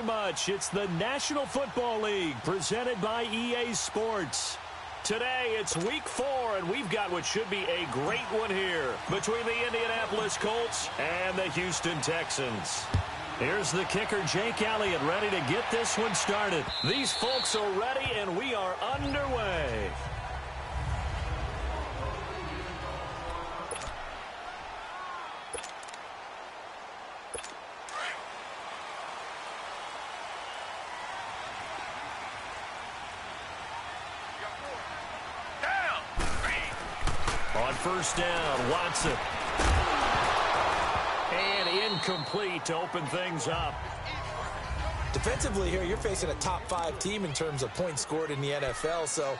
very much. It's the National Football League presented by EA Sports. Today, it's Week 4, and we've got what should be a great one here between the Indianapolis Colts and the Houston Texans. Here's the kicker, Jake Elliott, ready to get this one started. These folks are ready, and we are underway. On first down, Watson. And incomplete to open things up. Defensively here, you're facing a top 5 team in terms of points scored in the NFL. So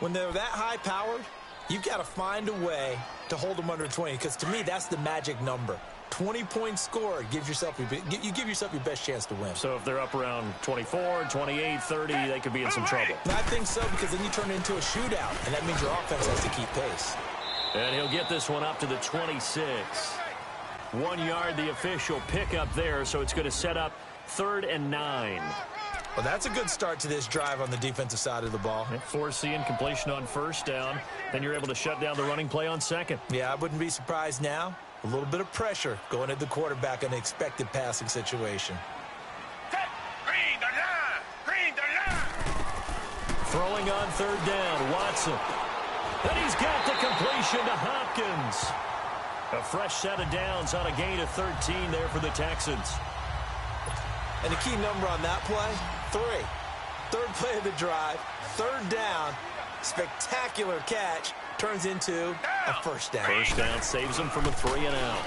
when they're that high-powered, you've got to find a way to hold them under 20. Because to me, that's the magic number. 20 points scored gives yourself you give yourself your best chance to win. So if they're up around 24, 28, 30, they could be in some trouble. I think so, because then you turn it into a shootout, and that means your offense has to keep pace. And he'll get this one up to the 26. 1 yard, the official pickup there, so it's going to set up 3rd and 9. Well, that's a good start to this drive on the defensive side of the ball. Forcing completion on first down. Then you're able to shut down the running play on second. Yeah, I wouldn't be surprised now. A little bit of pressure going at the quarterback in an expected passing situation. Throwing on 3rd down, Watson. And he's got the completion to Hopkins. A fresh set of downs on a gain of 13 there for the Texans. And the key number on that play, 3. 3rd play of the drive, 3rd down, spectacular catch, turns into a first down. First down saves them from a 3 and out.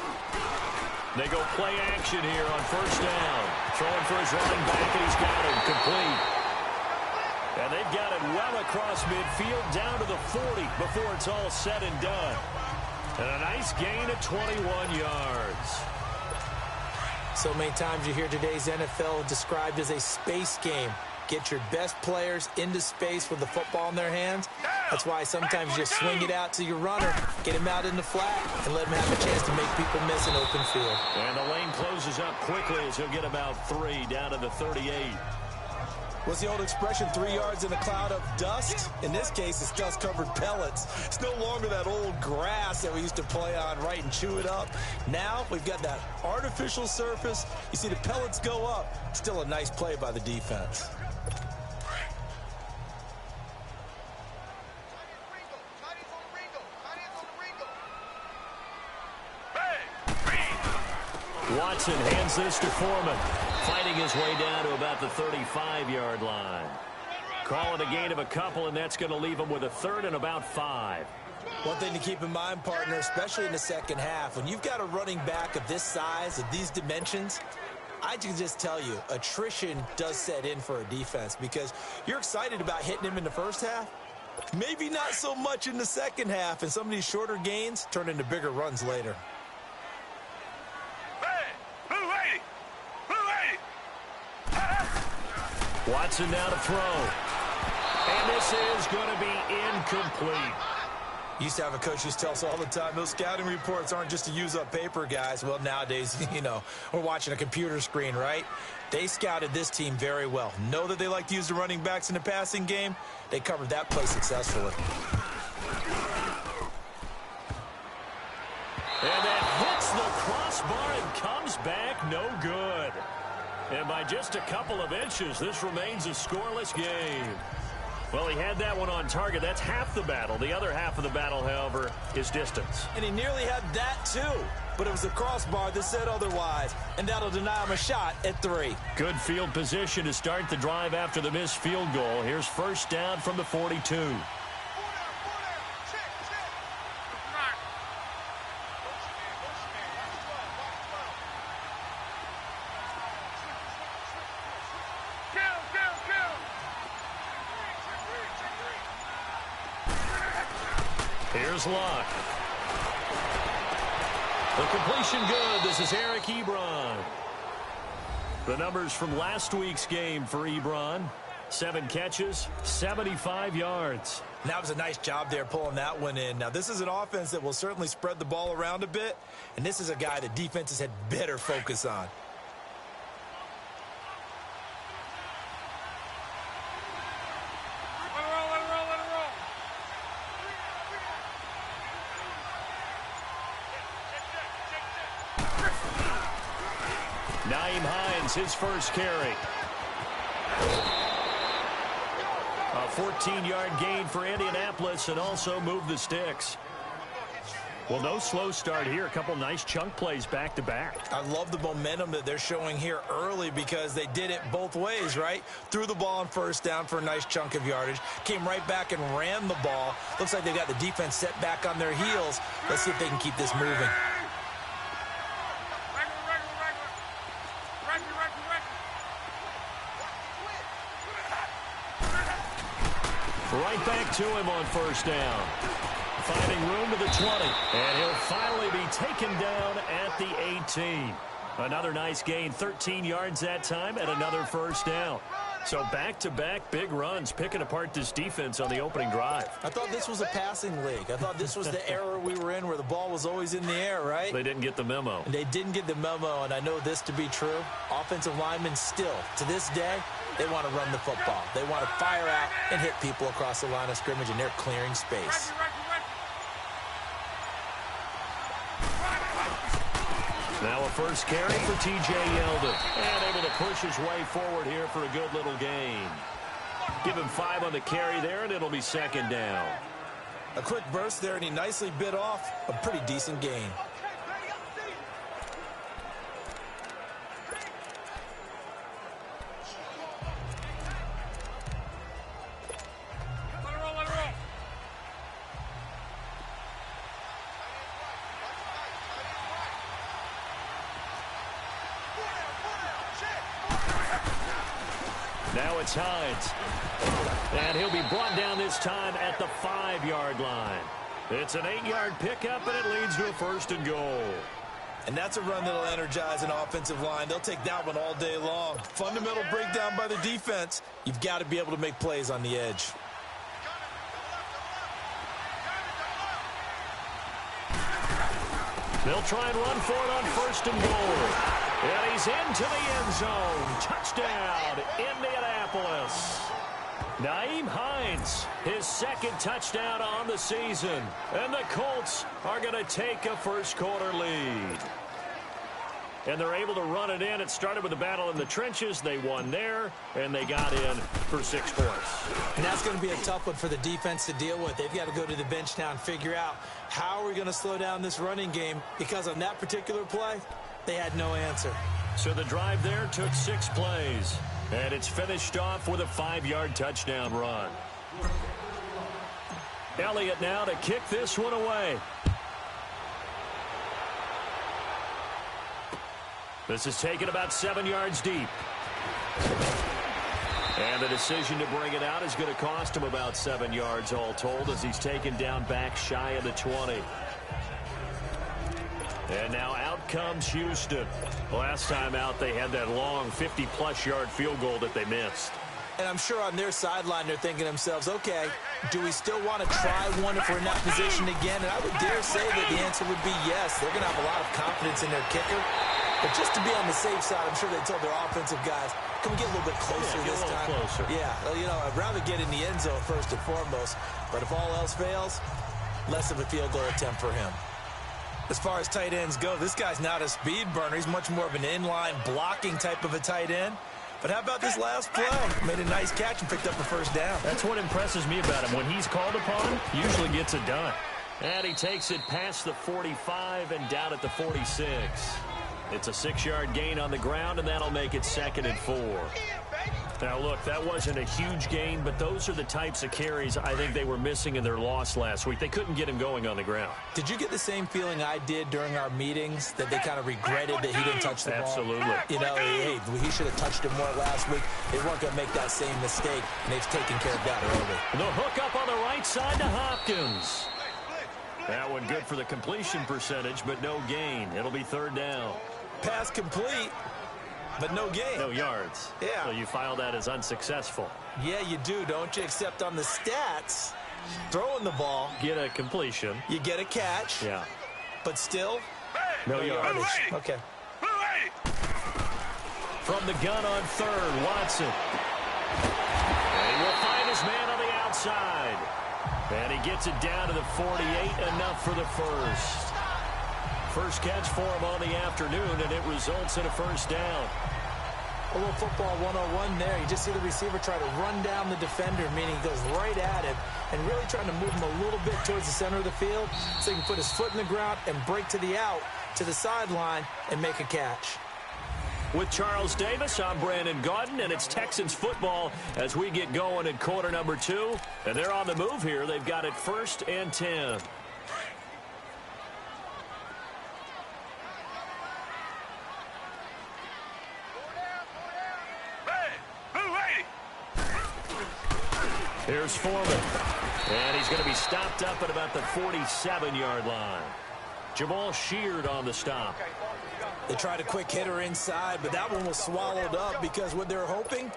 They go play action here on first down. Throwing for his running back, and he's got him complete. And they've got it well across midfield down to the 40 before it's all said and done. And a nice gain of 21 yards. So many times you hear today's NFL described as a space game. Get your best players into space with the football in their hands. That's why sometimes you just swing it out to your runner, get him out in the flat, and let him have a chance to make people miss an open field. And the lane closes up quickly as he'll get about 3 down to the 38. What's the old expression, 3 yards in a cloud of dust? In this case, it's dust-covered pellets. It's no longer that old grass that we used to play on, right, and chew it up. Now we've got that artificial surface. You see the pellets go up. Still a nice play by the defense. Watson hands this to Foreman, fighting his way down to about the 35-yard line. Call it a gain of a couple, and that's going to leave him with a 3rd and about 5. One thing to keep in mind, partner, especially in the second half, when you've got a running back of this size, of these dimensions, I can just tell you, attrition does set in for a defense because you're excited about hitting him in the first half. Maybe not so much in the second half, and some of these shorter gains turn into bigger runs later. Watson now to throw. And this is going to be incomplete. Used to have a coach who used to tell us all the time, those scouting reports aren't just to use up paper, guys. Well, nowadays, you know, we're watching a computer screen, right? They scouted this team very well. Know that they like to use the running backs in the passing game. They covered that play successfully. And that hits the crossbar and comes back no good. And by just a couple of inches, this remains a scoreless game. Well, he had that one on target. That's half the battle. The other half of the battle, however, is distance. And he nearly had that, too. But it was a crossbar that said otherwise. And that'll deny him a shot at 3. Good field position to start the drive after the missed field goal. Here's first down from the 42. Here's Luck. The completion good. This is Eric Ebron. The numbers from last week's game for Ebron. 7 catches, 75 yards. That was a nice job there pulling that one in. Now, this is an offense that will certainly spread the ball around a bit, and this is a guy that defenses had better focus on. Nyheim Hines, his first carry. A 14-yard gain for Indianapolis and also moved the sticks. Well, no slow start here. A couple nice chunk plays back-to-back. I love the momentum that they're showing here early because they did it both ways, right? Threw the ball on first down for a nice chunk of yardage. Came right back and ran the ball. Looks like they got the defense set back on their heels. Let's see if they can keep this moving. Right back to him on first down. Finding room to the 20. And he'll finally be taken down at the 18. Another nice gain, 13 yards that time, and another first down. So back-to-back big runs, picking apart this defense on the opening drive. I thought this was a passing league. I thought this was the era we were in where the ball was always in the air, right? They didn't get the memo. They didn't get the memo, and I know this to be true. Offensive linemen still, to this day, they want to run the football. They want to fire out and hit people across the line of scrimmage, and they're clearing space. Now a first carry for T.J. Yeldon. And able to push his way forward here for a good little gain. Give him 5 on the carry there, and it'll be second down. A quick burst there, and he nicely bit off a pretty decent gain. Now it's Hines. And he'll be brought down this time at the 5-yard line. It's an 8-yard pickup, and it leads to a first and goal. And that's a run that'll energize an offensive line. They'll take that one all day long. Fundamental breakdown by the defense. You've got to be able to make plays on the edge. They'll try and run for it on first and goal. And he's into the end zone. Touchdown, Indianapolis. Nyheim Hines, his second touchdown on the season. And the Colts are going to take a first-quarter lead. And they're able to run it in. It started with a battle in the trenches. They won there, and they got in for 6 points. And that's going to be a tough one for the defense to deal with. They've got to go to the bench now and figure out how are we going to slow down this running game, because on that particular play, they had no answer. So the drive there took 6 plays, and it's finished off with a 5-yard touchdown run. Elliott now to kick this one away. This is taken about 7 yards deep. And the decision to bring it out is going to cost him about 7 yards all told, as he's taken down back shy of the 20. And now out comes Houston. Last time out, they had that long 50-plus yard field goal that they missed. And I'm sure on their sideline, they're thinking to themselves, okay, do we still want to try one if we're in that position again? And I would dare say that the answer would be yes. They're going to have a lot of confidence in their kicker. But just to be on the safe side, I'm sure they told their offensive guys, can we get a little bit closer this time? Closer. Yeah, you know, I'd rather get in the end zone first and foremost. But if all else fails, less of a field goal attempt for him. As far as tight ends go, this guy's not a speed burner. He's much more of an inline blocking type of a tight end. But how about this last play? Made a nice catch and picked up a first down. That's what impresses me about him. When he's called upon, usually gets it done. And he takes it past the 45 and down at the 46. It's a 6-yard gain on the ground, and that'll make it 2nd and 4. Now, look, that wasn't a huge gain, but those are the types of carries I think they were missing in their loss last week. They couldn't get him going on the ground. Did you get the same feeling I did during our meetings, that they kind of regretted that he didn't touch the ball? Absolutely. You know, hey, he should have touched it more last week. They weren't going to make that same mistake, and they've taken care of that early. The hook up on the right side to Hopkins. That one good for the completion percentage, but no gain. It'll be 3rd down. Pass complete, but no gain. No yards. Yeah. So you file that as unsuccessful. Yeah, you do, don't you? Except on the stats, throwing the ball. Get a completion. You get a catch. Yeah. But still, no yardage. Okay. From the gun on 3rd, Watson. And he will find his man on the outside. And he gets it down to the 48, enough for the first. first catch for him on the afternoon, and it results in a first down. A little football 101 there. You just see the receiver try to run down the defender, meaning he goes right at him and really trying to move him a little bit towards the center of the field so he can put his foot in the ground and break to the out, to the sideline, and make a catch. With Charles Davis, I'm Brandon Gaudin, and it's Texans football as we get going in quarter number 2. And they're on the move here. They've got it 1st and 10. Here's Foreman, and he's going to be stopped up at about the 47-yard line. Jamal Sheard on the stop. They tried a quick hitter inside, but that one was swallowed up because what they're hoping,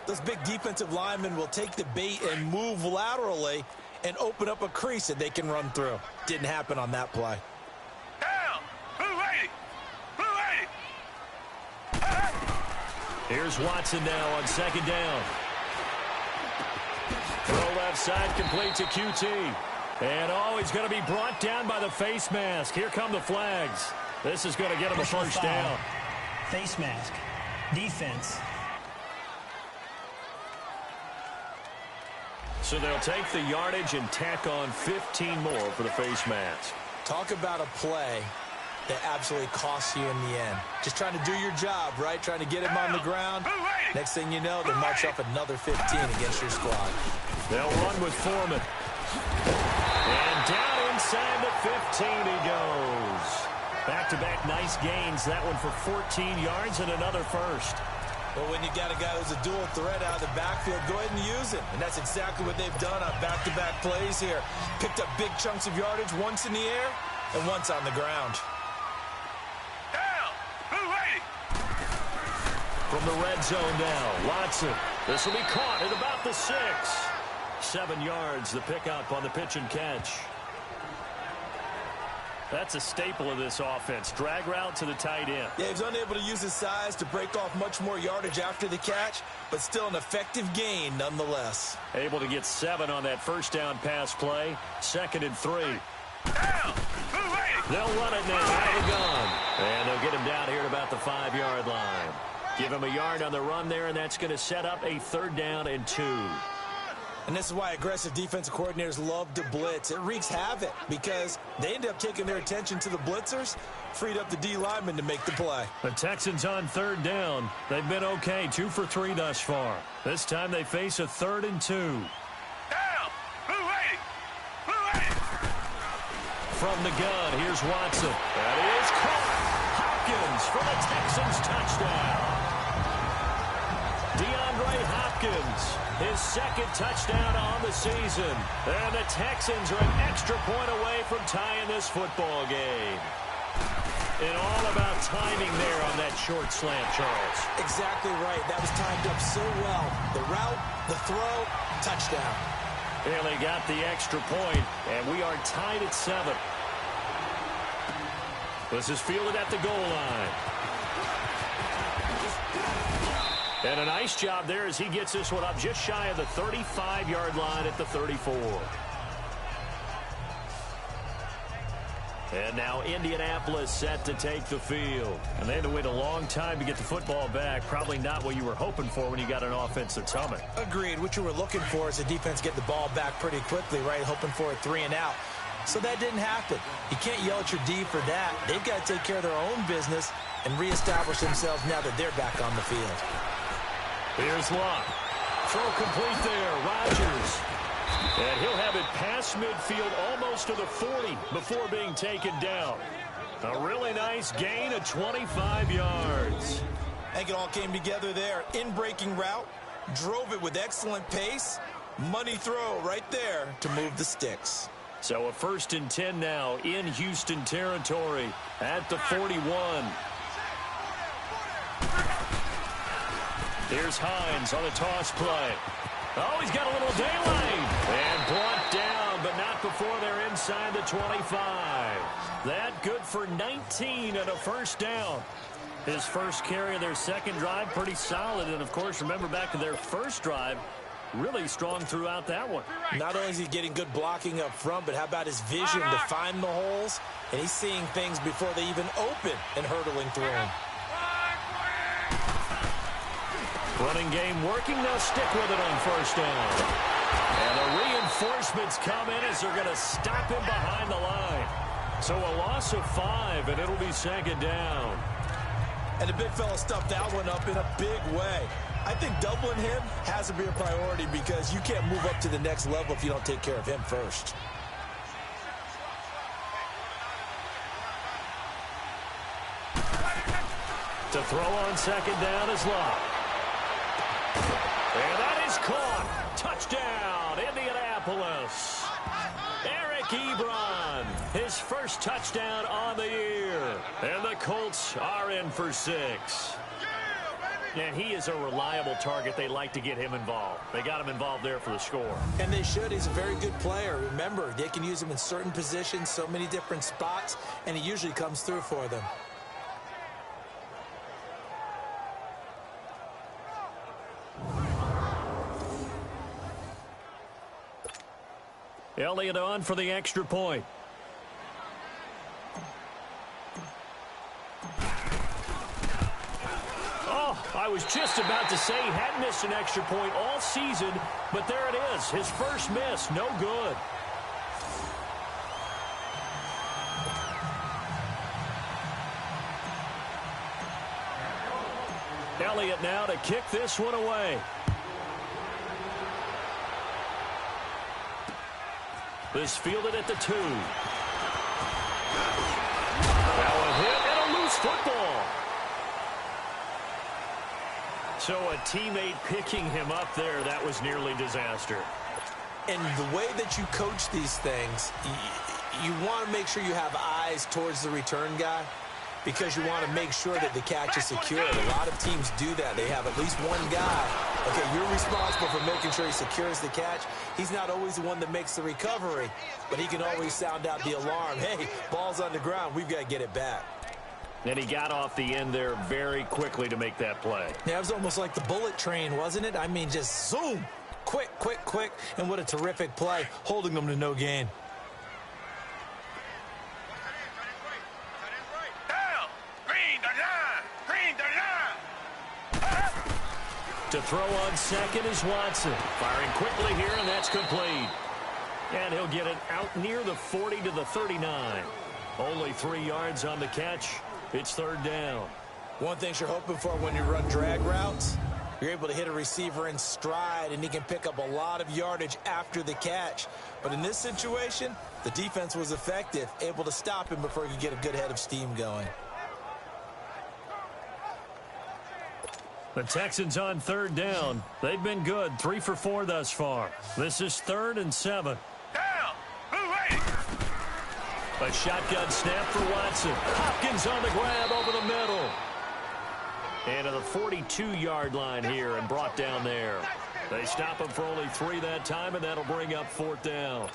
those big defensive linemen will take the bait and move laterally and open up a crease that they can run through. Didn't happen on that play. Here's Watson now on 2nd down. Throw left side, complete to QT. And, he's going to be brought down by the face mask. Here come the flags. This is going to get him a first down. Face mask. Defense. So they'll take the yardage and tack on 15 more for the face mask. Talk about a play that absolutely costs you in the end. Just trying to do your job, right? Trying to get him on the ground. Next thing you know, they march off another 15 against your squad. They'll run with Foreman. And down inside the 15 he goes. Back-to-back nice gains. That one for 14 yards and another first. Well, when you got a guy who's a dual threat out of the backfield, go ahead and use him. And that's exactly what they've done on back-to-back plays here. Picked up big chunks of yardage, once in the air and once on the ground. From the red zone now, Watson. This will be caught at about the 6. 7 yards, the pickup on the pitch and catch. That's a staple of this offense. Drag route to the tight end. Yeah, he was unable to use his size to break off much more yardage after the catch, but still an effective gain nonetheless. Able to get 7 on that first down pass play. 2nd and 3. They'll run it now out of the gun. And they'll get him down here at about the 5-yard line. Give him a yard on the run there, and that's going to set up a 3rd down and 2. And this is why aggressive defensive coordinators love to blitz. It wreaks havoc because they end up taking their attention to the blitzers, freed up the D lineman to make the play. The Texans on 3rd down. They've been okay, 2 for 3 thus far. This time they face a 3rd and 2. From the gun, here's Watson. That is caught. Hopkins for the Texans touchdown. DeAndre Hopkins, his 2nd touchdown on the season. And the Texans are an extra point away from tying this football game. And all about timing there on that short slant, Charles. Exactly right. That was timed up so well. The route, the throw, touchdown. And they got the extra point, and we are tied at 7. This is fielded at the goal line. And a nice job there as he gets this one up just shy of the 35-yard line at the 34. And now Indianapolis set to take the field. And they had to wait a long time to get the football back. Probably not what you were hoping for when you got an offense that's humming. Agreed. What you were looking for is the defense get the ball back pretty quickly, right? Hoping for a 3 and out. So that didn't happen. You can't yell at your D for that. They've got to take care of their own business and reestablish themselves now that they're back on the field. Here's Locke. Throw complete there. Rodgers. And he'll have it past midfield almost to the 40 before being taken down. A really nice gain of 25 yards. I think it all came together there. In-breaking route. Drove it with excellent pace. Money throw right there to move the sticks. So a 1st and 10 now in Houston territory at the 41. Here's Hines on the toss play. Oh, he's got a little daylight. And brought down, but not before they're inside the 25. That good for 19 and a first down. His first carry of their second drive, pretty solid. And, of course, remember back to their first drive, really strong throughout that one. Not only is he getting good blocking up front, but how about his vision to find the holes? And he's seeing things before they even open and hurdling through them. Running game working. They'll stick with it on first down. And the reinforcements come in as they're going to stop him behind the line. So a loss of 5, and it'll be second down. And the big fella stuffed that one up in a big way. I think doubling him has to be a priority because you can't move up to the next level if you don't take care of him first. To throw on second down is Locke. And that is caught. Touchdown, Indianapolis. Eric Ebron, his first touchdown on the year. And the Colts are in for 6. And he is a reliable target. They like to get him involved. They got him involved there for the score. And they should. He's a very good player. Remember, they can use him in certain positions, so many different spots, and he usually comes through for them. Elliott on for the extra point. Oh, I was just about to say he hadn't missed an extra point all season, but there it is. His first miss, no good. Elliott now to kick this one away. This fielded at the 2. Now a hit and a loose football. So a teammate picking him up there, that was nearly disaster. And the way that you coach these things, you want to make sure you have eyes towards the return guy because you want to make sure that the catch is secured. A lot of teams do that. They have at least one guy. Okay, you're responsible for making sure he secures the catch. He's not always the one that makes the recovery, but he can always sound out the alarm. Hey, ball's on the ground. We've got to get it back. And he got off the end there very quickly to make that play. Yeah, it was almost like the bullet train, wasn't it? I mean, just zoom. Quick, quick, quick. And what a terrific play, holding them to no gain. To throw on second is Watson. Firing quickly here, and that's complete. And he'll get it out near the 40 to the 39. Only 3 yards on the catch. It's third down. One thing you're hoping for when you run drag routes, you're able to hit a receiver in stride, and he can pick up a lot of yardage after the catch. But in this situation, the defense was effective, able to stop him before he could get a good head of steam going. The Texans on third down. They've been good, 3 for 4 thus far. This is 3rd and 7. Down! Move ready! A shotgun snap for Watson. Hopkins on the grab over the middle. And to the 42-yard line here and brought down there. They stop him for only 3 that time, and that'll bring up 4th down.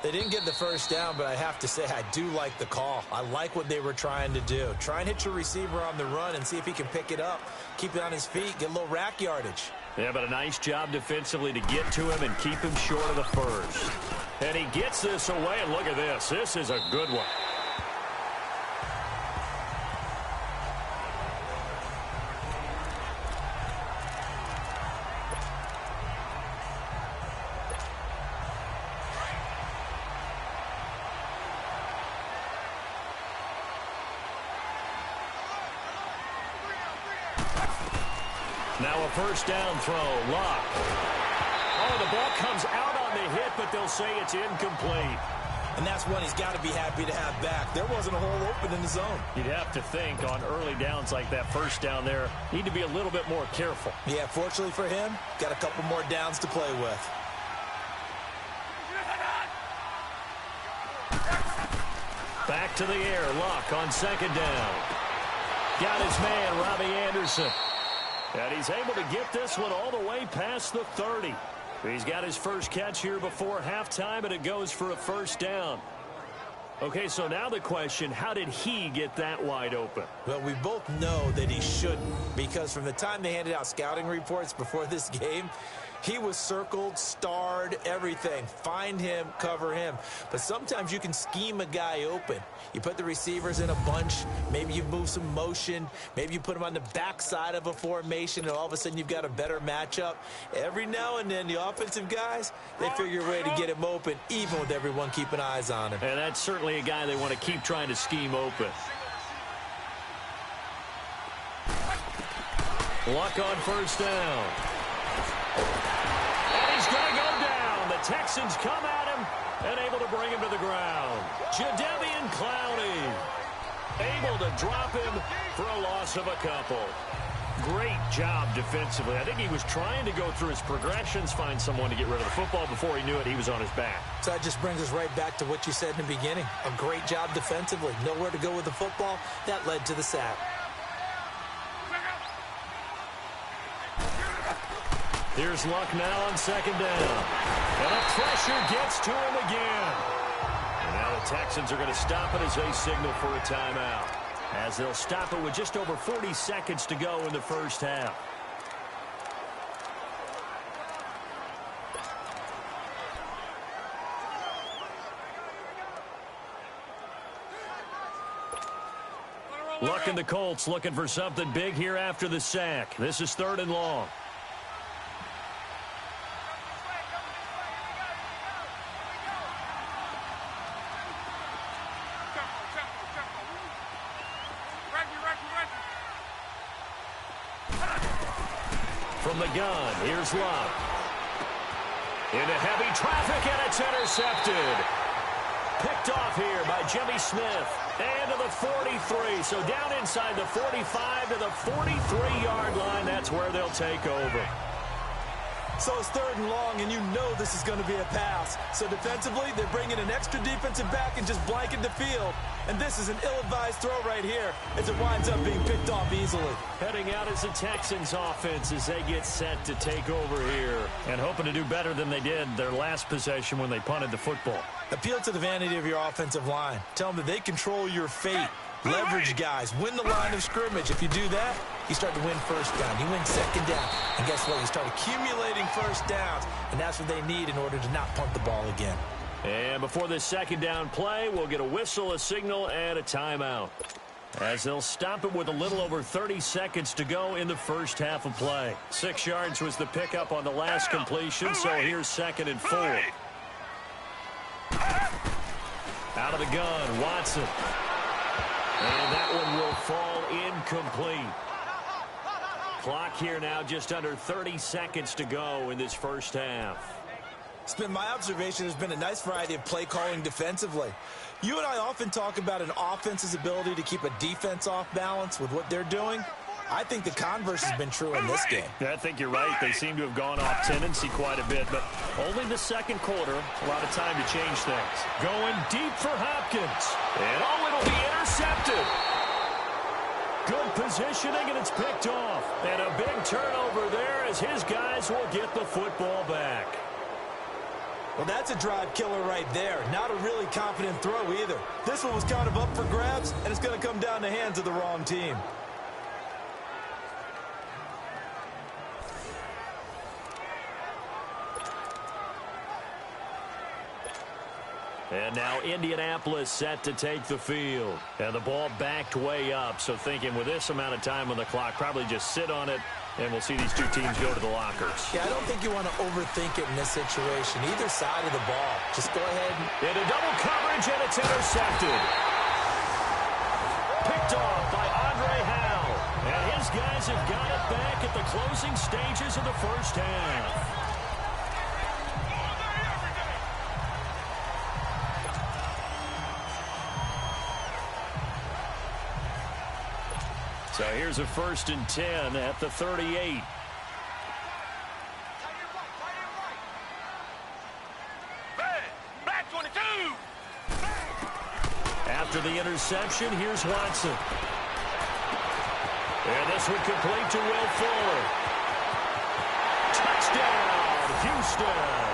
They didn't get the first down, but I have to say I do like the call. I like what they were trying to do. Try and hit your receiver on the run and see if he can pick it up, keep it on his feet, get a little rack yardage. Yeah, but a nice job defensively to get to him and keep him short of the first. And he gets this away, and look at this. This is a good one. Now a first down throw. Locke. Oh, the ball comes out on the hit, but they'll say it's incomplete. And that's one he's got to be happy to have back. There wasn't a hole open in the zone. You'd have to think on early downs like that first down there, need to be a little bit more careful. Yeah, fortunately for him, got a couple more downs to play with. Back to the air. Locke on second down. Got his man, Robbie Anderson. And he's able to get this one all the way past the 30. He's got his first catch here before halftime, and it goes for a first down. Okay, so now the question, how did he get that wide open? Well, we both know that he shouldn't, because from the time they handed out scouting reports before this game, He was circled, starred, everything. Find him, cover him. But sometimes you can scheme a guy open. You put the receivers in a bunch. Maybe you move some motion. Maybe you put them on the backside of a formation, and all of a sudden you've got a better matchup. Every now and then, the offensive guys, they figure a way to get him open, even with everyone keeping eyes on him. And that's certainly a guy they want to keep trying to scheme open. Luck on first down. And he's going to go down. The Texans come at him and able to bring him to the ground. Jadeveon Clowney able to drop him for a loss of a couple. Great job defensively. I think he was trying to go through his progressions, find someone to get rid of the football. Before he knew it, he was on his back. So that just brings us right back to what you said in the beginning. A great job defensively. Nowhere to go with the football. That led to the sack. Here's Luck now on second down. And the pressure gets to him again. And now the Texans are going to stop it as they signal for a timeout, as they'll stop it with just over 40 seconds to go in the first half. Luck and the Colts looking for something big here after the sack. This is 3rd and long. From the gun, here's Luck. Into heavy traffic, and it's intercepted. Picked off here by Jimmy Smith. And to the 43. So down inside the 45 to the 43-yard line. That's where they'll take over. So it's 3rd and long, and you know this is going to be a pass. So defensively, they're bringing an extra defensive back and just blanket the field. And this is an ill-advised throw right here as it winds up being picked off easily. Heading out is the Texans offense as they get set to take over here. And hoping to do better than they did their last possession when they punted the football. Appeal to the vanity of your offensive line. Tell them that they control your fate. Leverage guys. Win the line of scrimmage. If you do that, you start to win first down. You win second down. And guess what? You start accumulating first downs. And that's what they need in order to not punt the ball again. And before this second down play, we'll get a whistle, a signal, and a timeout, as they'll stop it with a little over 30 seconds to go in the first half of play. 6 yards was the pickup on the last completion, so here's 2nd and 4. Out of the gun, Watson. And that one will fall incomplete. Clock here now just under 30 seconds to go in this first half. It's been my observation there's been a nice variety of play calling defensively. You and I often talk about an offense's ability to keep a defense off balance with what they're doing. I think the converse has been true in this game. I think you're right. They seem to have gone off tendency quite a bit, but only the second quarter. A lot of time to change things. Going deep for Hopkins. And it'll be intercepted. Good positioning, and it's picked off. And a big turnover there as his guys will get the football back. Well, that's a drive killer right there. Not a really confident throw either. This one was kind of up for grabs, and it's going to come down the hands of the wrong team. And now Indianapolis set to take the field. And the ball backed way up, so thinking with this amount of time on the clock, probably just sit on it, and we'll see these two teams go to the lockers. Yeah, I don't think you want to overthink it in this situation. Either side of the ball. Just go ahead. Into double coverage, and it's intercepted. Picked off by Andre Howe. And his guys have got it back at the closing stages of the first half. So here's a 1st and 10 at the 38. Back 22. After the interception, here's Watson. And this one complete to Will Fuller. Touchdown, Houston.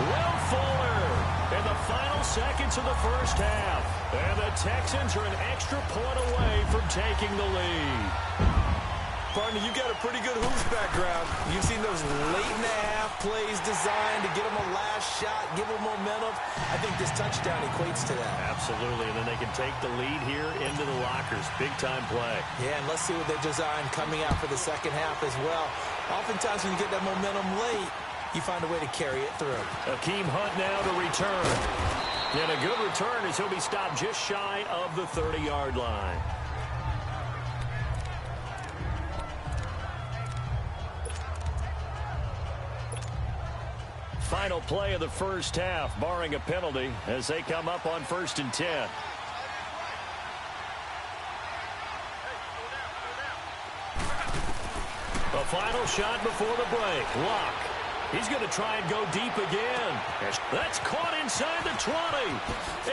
Will Fuller in the final seconds of the first half. And the Texans are an extra point away from taking the lead. Partner, you got a pretty good hoops background. You've seen those late-in-the-half plays designed to get them a last shot, give them momentum. I think this touchdown equates to that. Absolutely, and then they can take the lead here into the lockers. Big-time play. Yeah, and let's see what they've designed coming out for the second half as well. Oftentimes when you get that momentum late, you find a way to carry it through. Akeem Hunt now to return. And a good return as he'll be stopped just shy of the 30-yard line. Final play of the first half, barring a penalty, as they come up on 1st and 10. The final shot before the break. Locke. He's going to try and go deep again. That's caught inside the 20.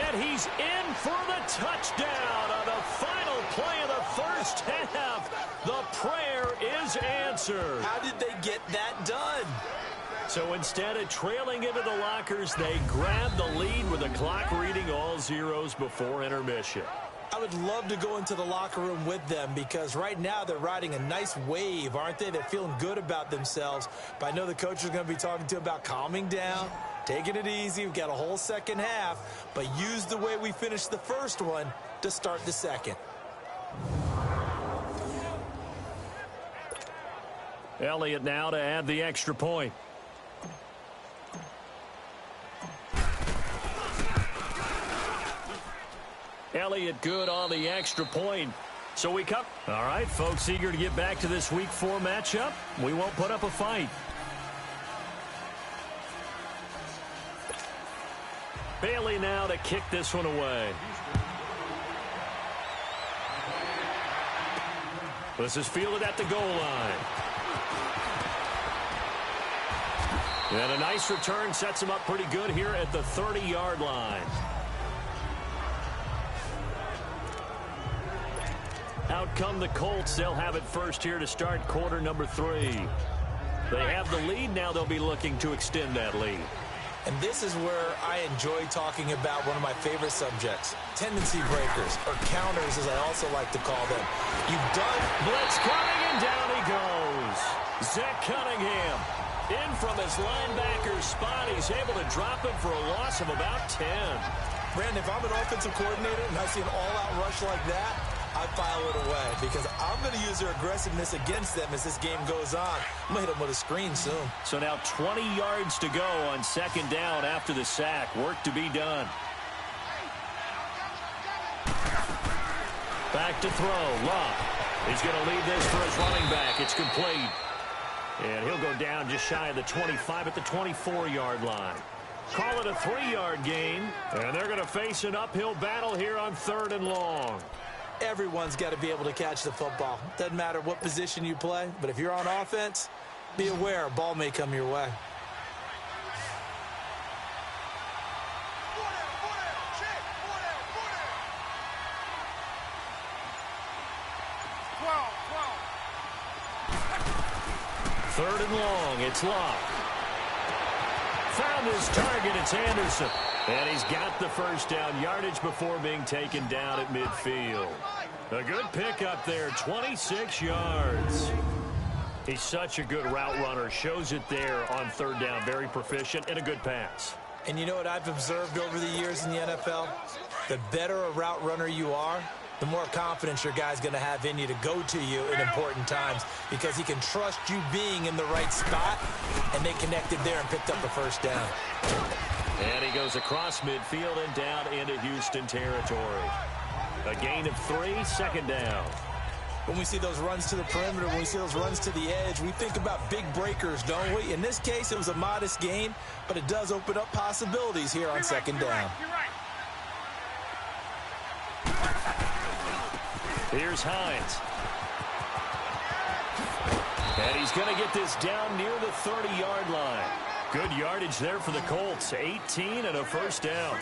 And he's in for the touchdown on the final play of the first half. The prayer is answered. How did they get that done? So instead of trailing into the lockers, they grab the lead with the clock reading all zeros before intermission. I would love to go into the locker room with them because right now they're riding a nice wave, aren't they? They're feeling good about themselves. But I know the coach is going to be talking to them about calming down, taking it easy. We've got a whole second half, but use the way we finished the first one to start the second. Elliott now to add the extra point. Elliott good on the extra point. So we come. All right, folks, eager to get back to this Week 4 matchup. We won't put up a fight. Bailey now to kick this one away. This is fielded at the goal line. And a nice return sets him up pretty good here at the 30-yard line. Out come the Colts. They'll have it first here to start quarter number 3. They have the lead. Now they'll be looking to extend that lead. And this is where I enjoy talking about one of my favorite subjects, tendency breakers, or counters as I also like to call them. You've done blitz coming, and down he goes. Zach Cunningham in from his linebacker's spot. He's able to drop him for a loss of about 10. Brandon, if I'm an offensive coordinator and I see an all-out rush like that, I file it away because I'm going to use their aggressiveness against them as this game goes on. I'm going to hit them with a screen soon. So now 20 yards to go on second down after the sack. Work to be done. Back to throw. Locke. He's going to lead this for his running back. It's complete. And he'll go down just shy of the 25 at the 24-yard line. Call it a 3-yard gain. And they're going to face an uphill battle here on 3rd and long. Everyone's got to be able to catch the football. Doesn't matter what position you play, but if you're on offense, be aware a ball may come your way. Third and long, it's Locke. Found his target, it's Anderson. And he's got the first down yardage before being taken down at midfield. A good pickup there, 26 yards. He's such a good route runner. Shows it there on 3rd down. Very proficient and a good pass. And you know what I've observed over the years in the NFL? The better a route runner you are, the more confidence your guy's going to have in you to go to you in important times because he can trust you being in the right spot, and they connected there and picked up the first down. And he goes across midfield and down into Houston territory. A gain of 3, 2nd down. When we see those runs to the perimeter, when we see those runs to the edge, we think about big breakers, don't we? In this case, it was a modest gain, but it does open up possibilities here on 2nd down. Here's Hines. And he's going to get this down near the 30-yard line. Good yardage there for the Colts. 18 and a first down.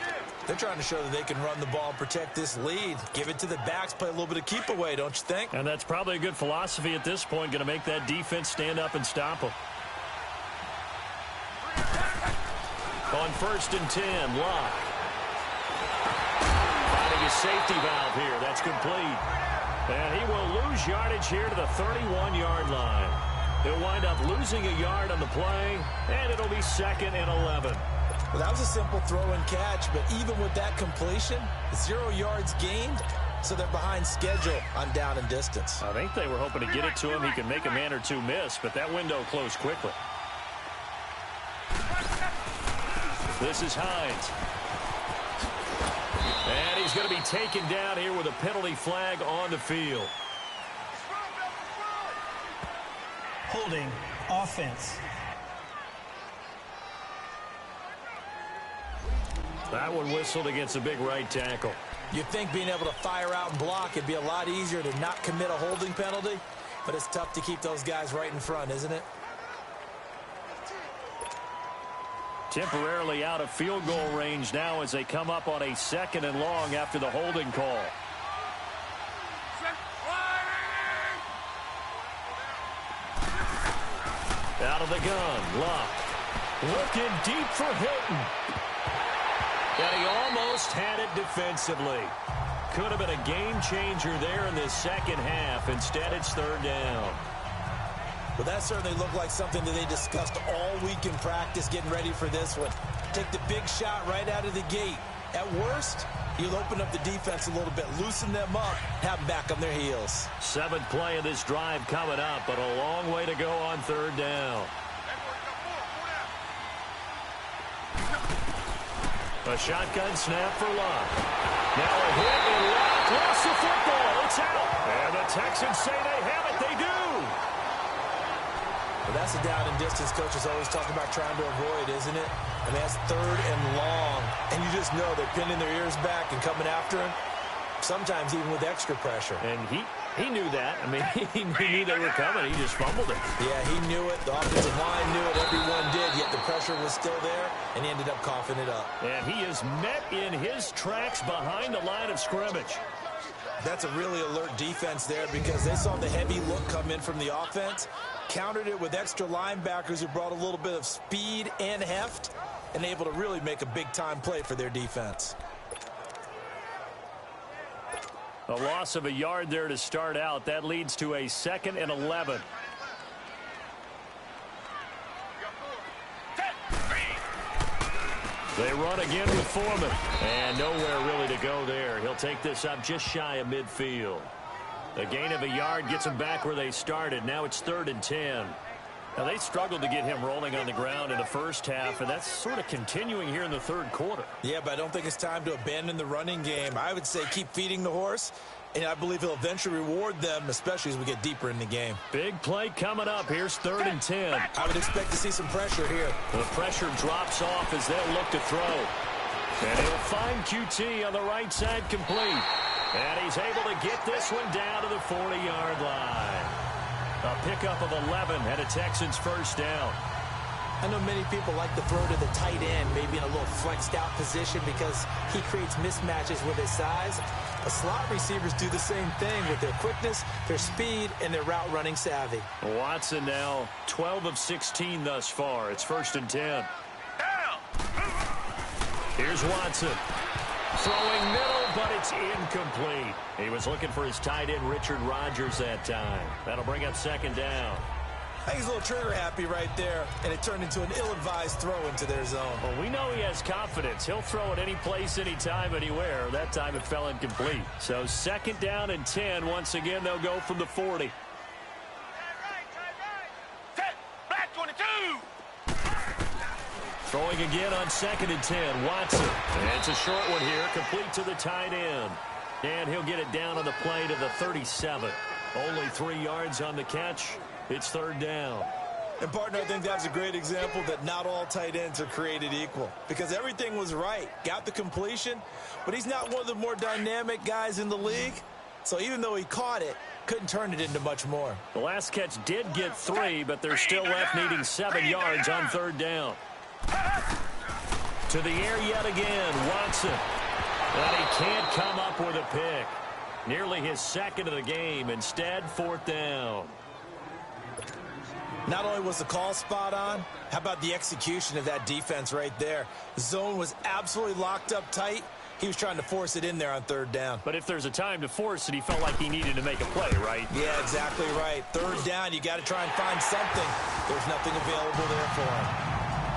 They're trying to show that they can run the ball and protect this lead. Give it to the backs, play a little bit of keep away, don't you think? And that's probably a good philosophy at this point. Going to make that defense stand up and stop them. On 1st and 10, Locke. Finding his safety valve here. That's complete. And he will lose yardage here to the 31-yard line. He'll wind up losing a yard on the play, and it'll be 2nd and 11. Well, that was a simple throw and catch, but even with that completion, 0 yards gained, so they're behind schedule on down and distance. I think they were hoping to get it to him. He could make a man or two miss, but that window closed quickly. This is Hines. And he's going to be taken down here with a penalty flag on the field. Holding offense. That one whistled against a big right tackle. You'd think being able to fire out and block it'd be a lot easier to not commit a holding penalty, but it's tough to keep those guys right in front, isn't it? Temporarily out of field goal range now as they come up on a 2nd and long after the holding call. Out of the gun, Luck. Looking deep for Hilton. And he almost had it defensively. Could have been a game changer there in this second half. Instead, it's 3rd down. Well, that certainly looked like something that they discussed all week in practice getting ready for this one. Take the big shot right out of the gate. At worst, you'll open up the defense a little bit, loosen them up, have them back on their heels. 7th play of this drive coming up, but a long way to go on 3rd down. A shotgun snap for Luck. Now a hit, and Luck lost the football. It's out. And the Texans say they have it. They do. Well, that's a down and distance coaches always talk about trying to avoid, isn't it? I mean, that's 3rd and long. And you just know they're pinning their ears back and coming after him, sometimes even with extra pressure. And he knew that. I mean, he knew they were coming. He just fumbled it. Yeah, he knew it. The offensive line knew it. Everyone did, yet the pressure was still there, and he ended up coughing it up. And he is met in his tracks behind the line of scrimmage. That's a really alert defense there because they saw the heavy look come in from the offense, countered it with extra linebackers who brought a little bit of speed and heft, and able to really make a big-time play for their defense. A loss of a yard there to start out. That leads to a 2nd and 11. They run again with Foreman. And nowhere really to go there. He'll take this up just shy of midfield. A gain of a yard gets them back where they started. Now it's 3rd and 10. Now, they struggled to get him rolling on the ground in the first half, and that's sort of continuing here in the 3rd quarter. Yeah, but I don't think it's time to abandon the running game. I would say keep feeding the horse, and I believe he'll eventually reward them, especially as we get deeper in the game. Big play coming up. Here's 3rd and 10. I would expect to see some pressure here. The pressure drops off as they'll look to throw. And he'll find QT on the right side complete. And he's able to get this one down to the 40-yard line. A pickup of 11 and a Texans 1st down. I know many people like to throw to the tight end, maybe in a little flexed out position because he creates mismatches with his size. The slot receivers do the same thing with their quickness, their speed, and their route running savvy. Watson now 12 of 16 thus far. It's 1st and 10. Here's Watson. Throwing middle, but it's incomplete. He was looking for his tight end, Richard Rodgers, that time. That'll bring up 2nd down. I think he's a little trigger happy right there, and it turned into an ill-advised throw into their zone. Well, we know he has confidence. He'll throw it any place, anytime, anywhere. That time it fell incomplete. So 2nd down and 10. Once again, they'll go from the 40. Black 22. Throwing again on 2nd and 10. Watson. And it's a short one here, complete to the tight end. And he'll get it down on the play to the 37. Only 3 yards on the catch. It's 3rd down. And, partner, I think that's a great example that not all tight ends are created equal because everything was right. Got the completion, but he's not one of the more dynamic guys in the league. So even though he caught it, couldn't turn it into much more. The last catch did get 3, but they're still left needing 7 yards on 3rd down. To the air yet again, Watson. But he can't come up with a pick. Nearly his 2nd of the game. Instead, 4th down. Not only was the call spot on, how about the execution of that defense right there? The zone was absolutely locked up tight, He was trying to force it in there on third down. But if there's a time to force it, he felt like he needed to make a play, right? Yeah, exactly right. Third down, you got to try and find something. There's nothing available there for him.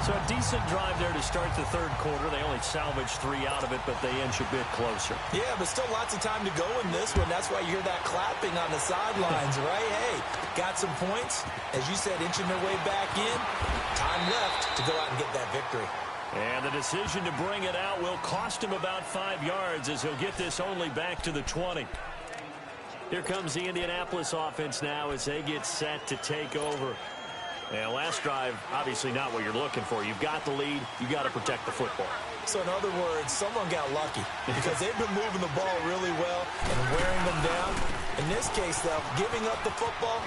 So a decent drive there to start the third quarter. They only salvaged 3 out of it, but they inch a bit closer. Yeah, but still lots of time to go in this one. That's why you hear that clapping on the sidelines, right? Hey, got some points. As you said, inching their way back in. Time left to go out and get that victory. And the decision to bring it out will cost him about 5 yards as he'll get this only back to the 20. Here comes the Indianapolis offense now as they get set to take over. And last drive, obviously not what you're looking for. You've got the lead. You've got to protect the football. So in other words, someone got lucky because they've been moving the ball really well and wearing them down. In this case, though, giving up the football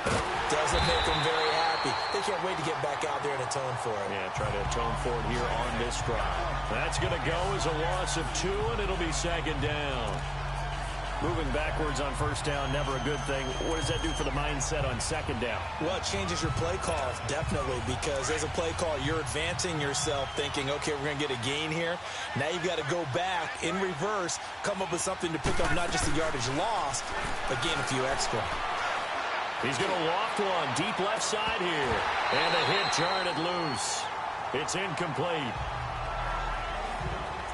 doesn't make them very happy. They can't wait to get back out there and atone for it. Yeah, try to atone for it here on this drive. That's going to go as a loss of 2, and it'll be second down. Moving backwards on first down, never a good thing. What does that do for the mindset on second down? Well, it changes your play call, definitely, because as a play call, you're advancing yourself thinking, okay, we're going to get a gain here. Now you've got to go back in reverse, come up with something to pick up not just the yardage lost, but gain a few extra. He's going to loft one deep left side here. And a hit jarred it loose. It's incomplete.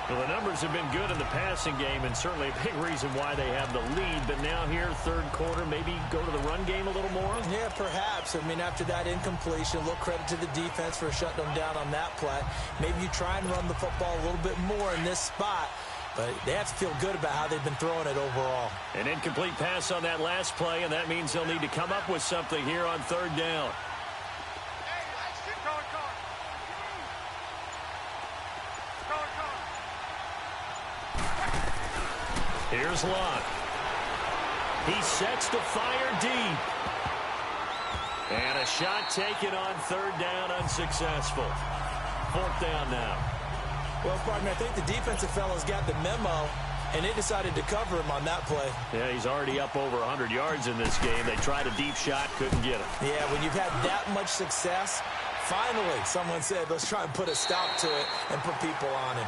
Well, the numbers have been good in the passing game, and certainly a big reason why they have the lead. But now here, third quarter, maybe go to the run game a little more? Yeah, perhaps. I mean, after that incompletion, a little credit to the defense for shutting them down on that play. Maybe you try and run the football a little bit more in this spot. But they have to feel good about how they've been throwing it overall. An incomplete pass on that last play, and that means they'll need to come up with something here on third down. Here's Locke. He sets to fire deep. And a shot taken on third down, unsuccessful. Fourth down now. Well, partner, I think the defensive fellas got the memo, and they decided to cover him on that play. Yeah, he's already up over 100 yards in this game. They tried a deep shot, couldn't get him. Yeah, when you've had that much success, finally someone said, let's try and put a stop to it and put people on him.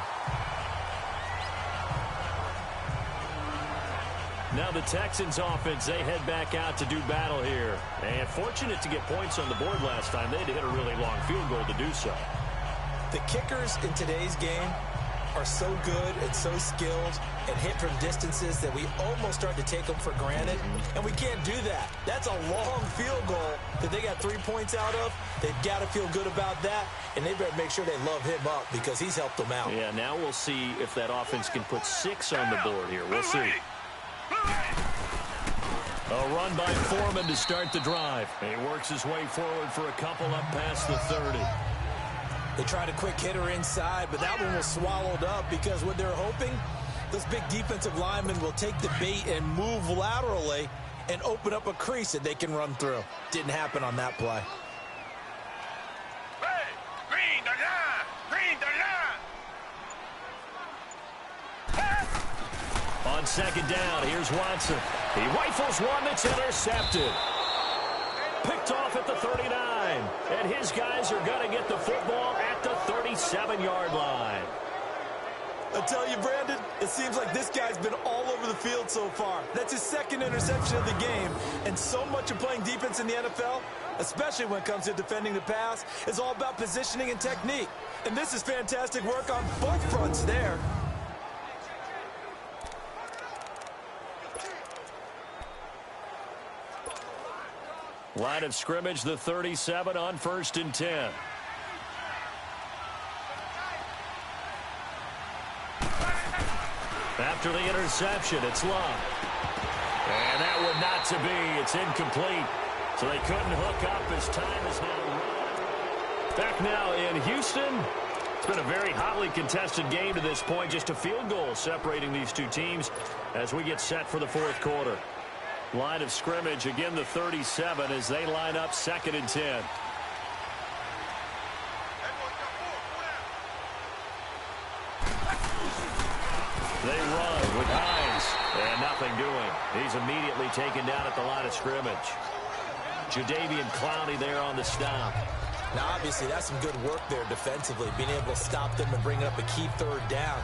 Now the Texans offense, they head back out to do battle here. And fortunate to get points on the board last time. They had to hit a really long field goal to do so. The kickers in today's game are so good and so skilled and hit from distances that we almost start to take them for granted. And we can't do that. That's a long field goal that they got 3 points out of. They've got to feel good about that, and they better make sure they love him up because he's helped them out. Yeah, now we'll see if that offense can put 6 on the board here. We'll see. A run by Foreman to start the drive. He works his way forward for a couple up past the 30. They tried a quick hitter inside, but that one was swallowed up because what they're hoping, those big defensive linemen will take the bait and move laterally and open up a crease that they can run through. Didn't happen on that play. Hey, green the line! Green the line! On second down, here's Watson. He rifles one that's intercepted. Picked off at the 39. And his guys are going to get the football at the 37-yard line. I tell you, Brandon, it seems like this guy's been all over the field so far. That's his second interception of the game. And so much of playing defense in the NFL, especially when it comes to defending the pass, is all about positioning and technique. And this is fantastic work on both fronts there. Line of scrimmage, the 37 on 1st and 10. After the interception, it's Love. And that one not to be. It's incomplete. So they couldn't hook up as time is now run. Back now in Houston. It's been a very hotly contested game to this point. Just a field goal separating these two teams as we get set for the fourth quarter. Line of scrimmage, again the 37 as they line up 2nd and 10. They run with Hines, and nothing doing. He's immediately taken down at the line of scrimmage. Jadeveon Clowney there on the stop. Now, obviously, that's some good work there defensively, being able to stop them and bring up a key third down.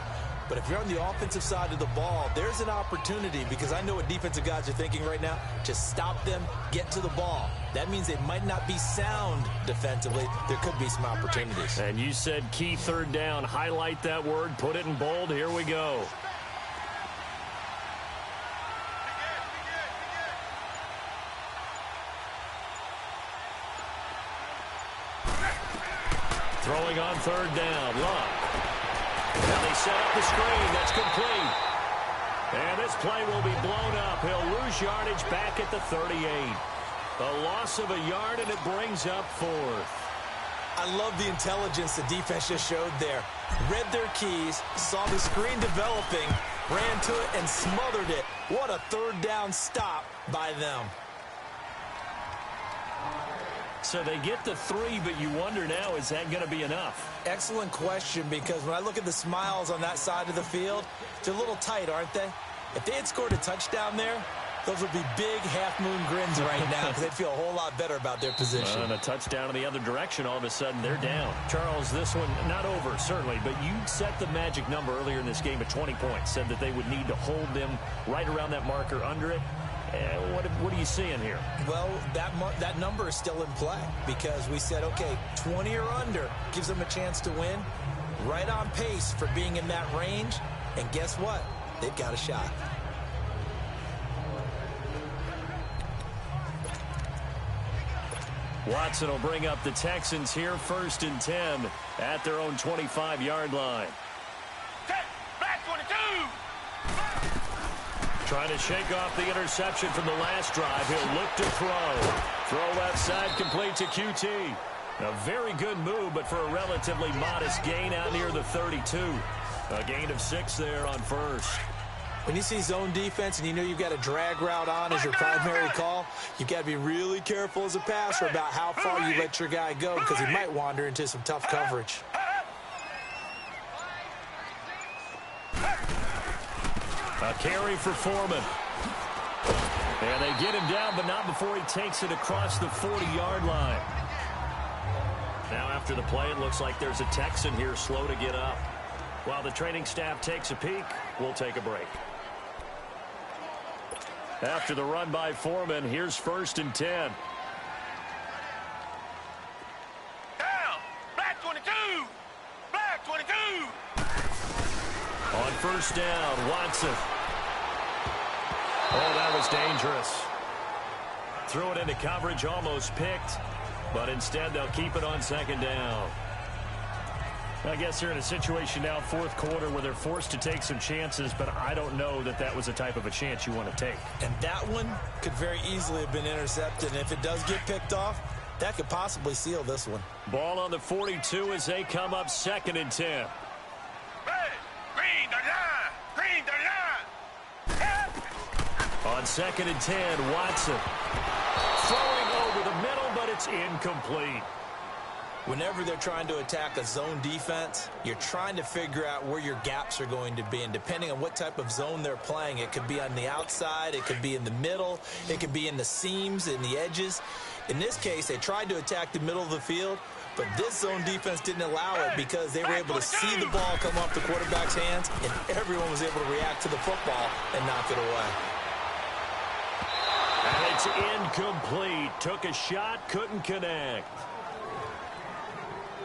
But if you're on the offensive side of the ball, there's an opportunity, because I know what defensive guys are thinking right now. Just stop them, get to the ball. That means they might not be sound defensively. There could be some opportunities. And you said key third down. Highlight that word, put it in bold. Here we go. Throwing on third down. Love. Now they set up the screen. That's complete. And this play will be blown up. He'll lose yardage back at the 38. A loss of a yard, and it brings up fourth. I love the intelligence the defense just showed there. Read their keys, saw the screen developing, ran to it, and smothered it. What a third down stop by them. So they get the 3, but you wonder now, is that going to be enough? Excellent question, because when I look at the smiles on that side of the field, they're a little tight, aren't they? If they had scored a touchdown there, those would be big half-moon grins right now, because they'd feel a whole lot better about their position. And a touchdown in the other direction, all of a sudden they're down. Charles, this one not over, certainly, but you set the magic number earlier in this game at 20 points, said that they would need to hold them right around that marker under it. What are you seeing here? Well, that number is still in play, because we said, okay, 20 or under gives them a chance to win. Right on pace for being in that range. And guess what? They've got a shot. Watson will bring up the Texans here, 1st and 10 at their own 25-yard line. Black 22. Trying to shake off the interception from the last drive. He'll look to throw. Throw left side, complete to QT. A very good move, but for a relatively modest gain out near the 32. A gain of 6 there on first. When you see zone defense and you know you've got a drag route on as your primary call, you've got to be really careful as a passer about how far you let your guy go, because he might wander into some tough coverage. A carry for Foreman. And they get him down, but not before he takes it across the 40-yard line. Now after the play, it looks like there's a Texan here slow to get up. While the training staff takes a peek, we'll take a break. After the run by Foreman, here's 1st and 10. Down. Black 22. Black 22. On 1st down, Watson. Oh, that was dangerous. Threw it into coverage, almost picked, but instead they'll keep it on 2nd down. I guess they're in a situation now, 4th quarter, where they're forced to take some chances, but I don't know that that was the type of a chance you want to take. And that one could very easily have been intercepted, and if it does get picked off, that could possibly seal this one. Ball on the 42 as they come up 2nd and 10. Red. Green the line. Green the line. On 2nd and 10, Watson. Throwing over the middle, but it's incomplete. Whenever they're trying to attack a zone defense, you're trying to figure out where your gaps are going to be. And depending on what type of zone they're playing, it could be on the outside, it could be in the middle, it could be in the seams, in the edges. In this case, they tried to attack the middle of the field, but this zone defense didn't allow it, because they were able to see the ball come off the quarterback's hands, and everyone was able to react to the football and knock it away. And it's incomplete. Took a shot, couldn't connect.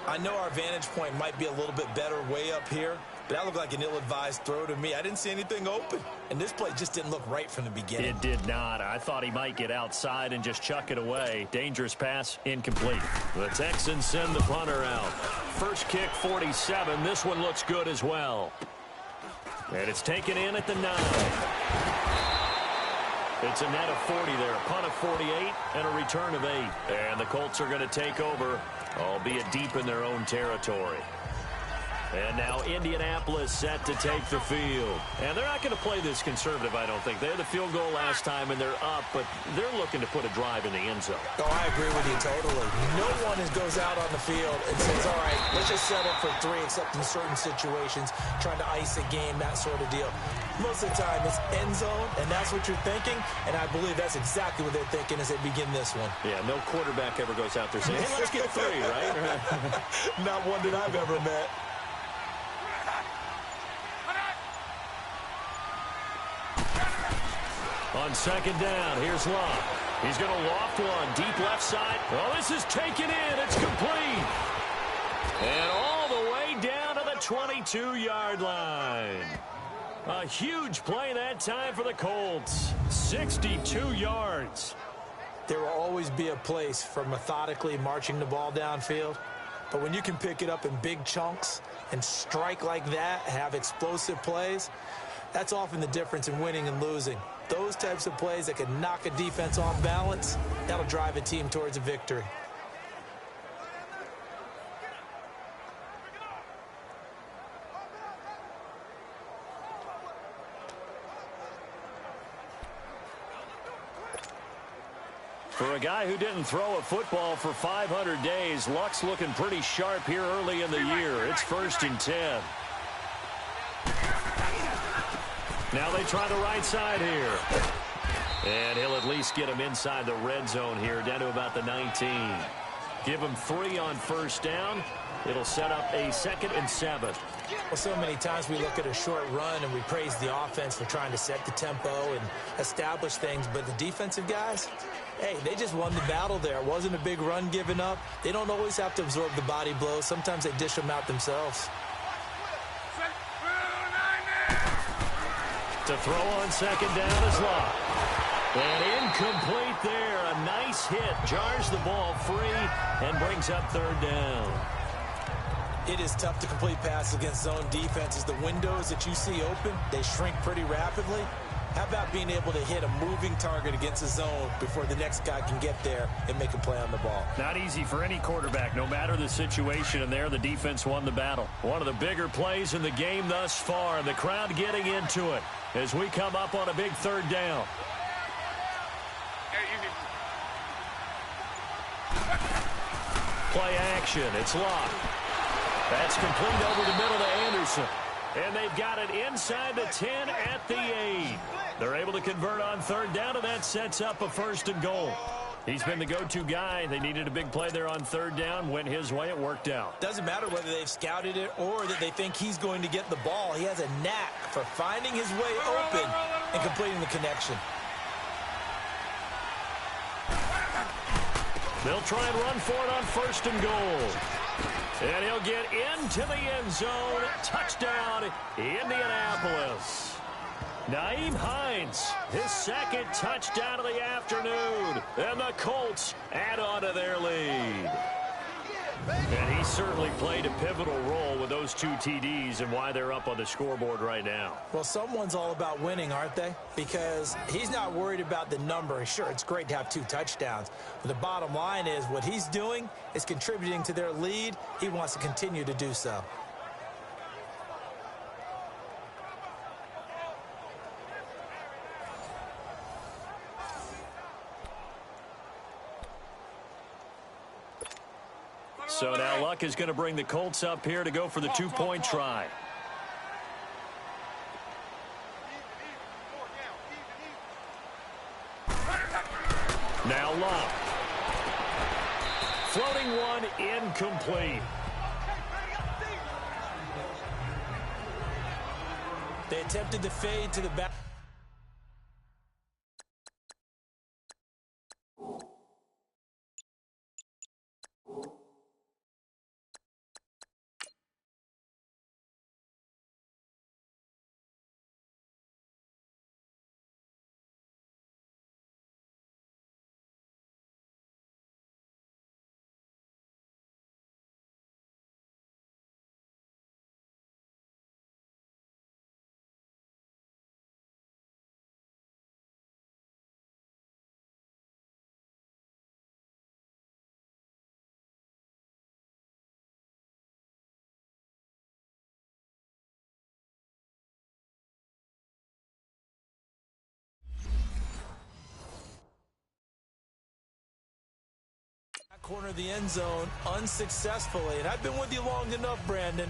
I know our vantage point might be a little bit better way up here, but that looked like an ill-advised throw to me. I didn't see anything open, and this play just didn't look right from the beginning. It did not. I thought he might get outside and just chuck it away. Dangerous pass, incomplete. The Texans send the punter out. First kick, 47. This one looks good as well. And it's taken in at the 9. It's a net of 40 there. A punt of 48 and a return of 8. And the Colts are going to take over, albeit deep in their own territory. And now Indianapolis set to take the field. And they're not going to play this conservative, I don't think. They had the field goal last time, and they're up, but they're looking to put a drive in the end zone. Oh, I agree with you totally. No one goes out on the field and says, all right, let's just settle for 3, except in certain situations, trying to ice a game, that sort of deal. Most of the time, it's end zone, and that's what you're thinking, and I believe that's exactly what they're thinking as they begin this one. Yeah, no quarterback ever goes out there saying, hey, let's get 3, right? Not one that I've ever met. On second down, here's Love. He's going to loft one deep left side. Oh, this is taken in. It's complete. And all the way down to the 22-yard line. A huge play that time for the Colts. 62 yards. There will always be a place for methodically marching the ball downfield. But when you can pick it up in big chunks and strike like that, have explosive plays, that's often the difference in winning and losing. Those types of plays that can knock a defense off balance, that'll drive a team towards a victory. For a guy who didn't throw a football for 500 days, Luck's looking pretty sharp here early in the year. It's 1st and 10. Now they try the right side here. And he'll at least get him inside the red zone here, down to about the 19. Give him 3 on 1st down. It'll set up a 2nd and 7. Well, so many times we look at a short run and we praise the offense for trying to set the tempo and establish things, but the defensive guys, hey, they just won the battle there. It wasn't a big run given up. They don't always have to absorb the body blows. Sometimes they dish them out themselves. To throw on 2nd down is Love. And incomplete there. A nice hit. Jars the ball free and brings up 3rd down. It is tough to complete passes against zone defenses. The windows that you see open, they shrink pretty rapidly. How about being able to hit a moving target against a zone before the next guy can get there and make a play on the ball? Not easy for any quarterback, no matter the situation, and there the defense won the battle. One of the bigger plays in the game thus far, and the crowd getting into it as we come up on a big 3rd down. Play action, it's locked. That's complete over the middle to Anderson. And they've got it inside the 10 at the 8. They're able to convert on 3rd down, and that sets up a 1st and goal. He's been the go-to guy. They needed a big play there on 3rd down. Went his way. It worked out. Doesn't matter whether they've scouted it or that they think he's going to get the ball. He has a knack for finding his way open and completing the connection. They'll try and run for it on 1st and goal. And he'll get into the end zone. Touchdown, Indianapolis. Nyheim Hines, his 2nd touchdown of the afternoon. And the Colts add on to their lead. And he certainly played a pivotal role with those 2 TDs and why they're up on the scoreboard right now. Well, someone's all about winning, aren't they? Because he's not worried about the number. Sure, it's great to have 2 touchdowns. But the bottom line is what he's doing is contributing to their lead. He wants to continue to do so. So now Luck is going to bring the Colts up here to go for the 2-point try. Now Luck. Floating one, incomplete. They attempted to fade to the back. Corner of the end zone unsuccessfully, and I've been with you long enough, Brandon.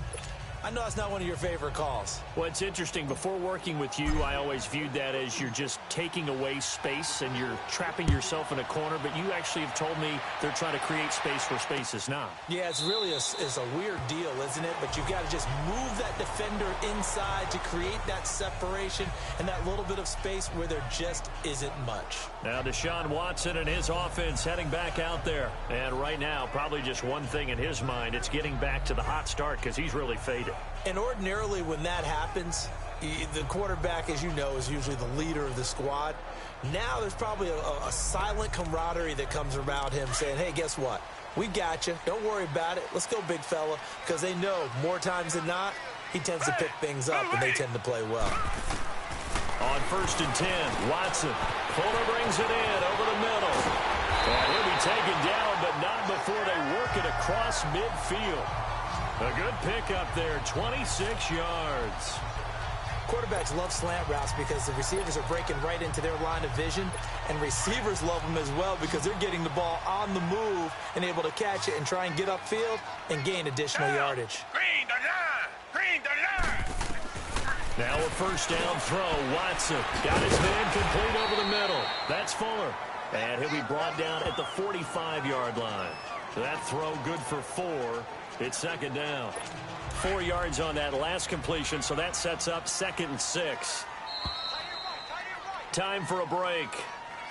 I know that's not one of your favorite calls. Well, it's interesting. Before working with you, I always viewed that as you're just taking away space and you're trapping yourself in a corner. But you actually have told me they're trying to create space where space is not. Yeah, it's really a weird deal, isn't it? But you've got to just move that defender inside to create that separation and that little bit of space where there just isn't much. Now Deshaun Watson and his offense heading back out there. And right now, probably just one thing in his mind. It's getting back to the hot start because he's really faded. And ordinarily when that happens, the quarterback, as you know, is usually the leader of the squad. Now there's probably a silent camaraderie that comes around him saying, hey, guess what? We got you. Don't worry about it. Let's go, big fella. Because they know more times than not, he tends to pick things up and they tend to play well. On 1st and 10, Watson. Fuller brings it in over the middle. And he'll be taken down, but not before they work it across midfield. A good pickup there, 26 yards. Quarterbacks love slant routes because the receivers are breaking right into their line of vision, and receivers love them as well because they're getting the ball on the move and able to catch it and try and get upfield and gain additional yardage. Green the line! Green the line! Now a first down throw. Watson got his man complete over the middle. That's Fuller. And he'll be brought down at the 45-yard line. So that throw good for 4. It's second down. 4 yards on that last completion, so that sets up 2nd and 6. Time for a break.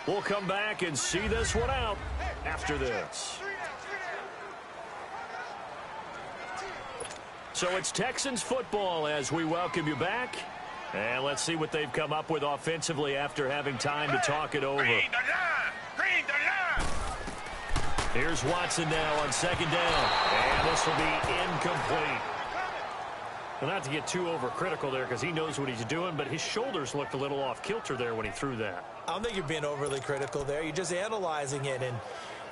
We'll come back and see this one out after this. So it's Texans football as we welcome you back. And let's see what they've come up with offensively after having time to talk it over. Green the line! Green the line! Here's Watson now on 2nd down. And this will be incomplete. Well, not to get too overcritical there because he knows what he's doing, but his shoulders looked a little off kilter there when he threw that. I don't think you're being overly critical there. You're just analyzing it, and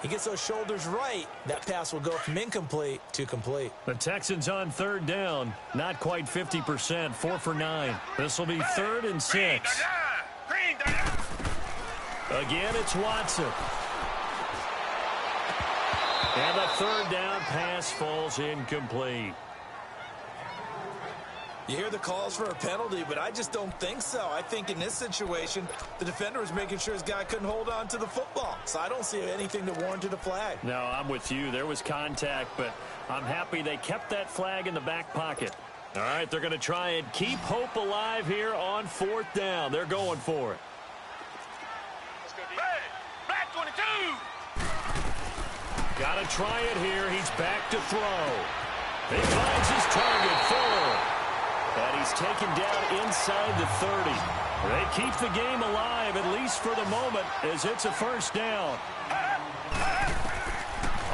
he gets those shoulders right. That pass will go from incomplete to complete. The Texans on 3rd down. Not quite 50%. 4 for 9. This will be 3rd and 6. Green the line! Again, it's Watson. And the 3rd down pass falls incomplete. You hear the calls for a penalty, but I just don't think so. I think in this situation, the defender was making sure his guy couldn't hold on to the football. So I don't see anything that warranted a flag. No, I'm with you. There was contact, but I'm happy they kept that flag in the back pocket. All right, they're going to try and keep hope alive here on 4th down. They're going for it. Hey, black 22! Got to try it here. He's back to throw. He finds his target, Fuller. And he's taken down inside the 30. They keep the game alive, at least for the moment, as it's a 1st down.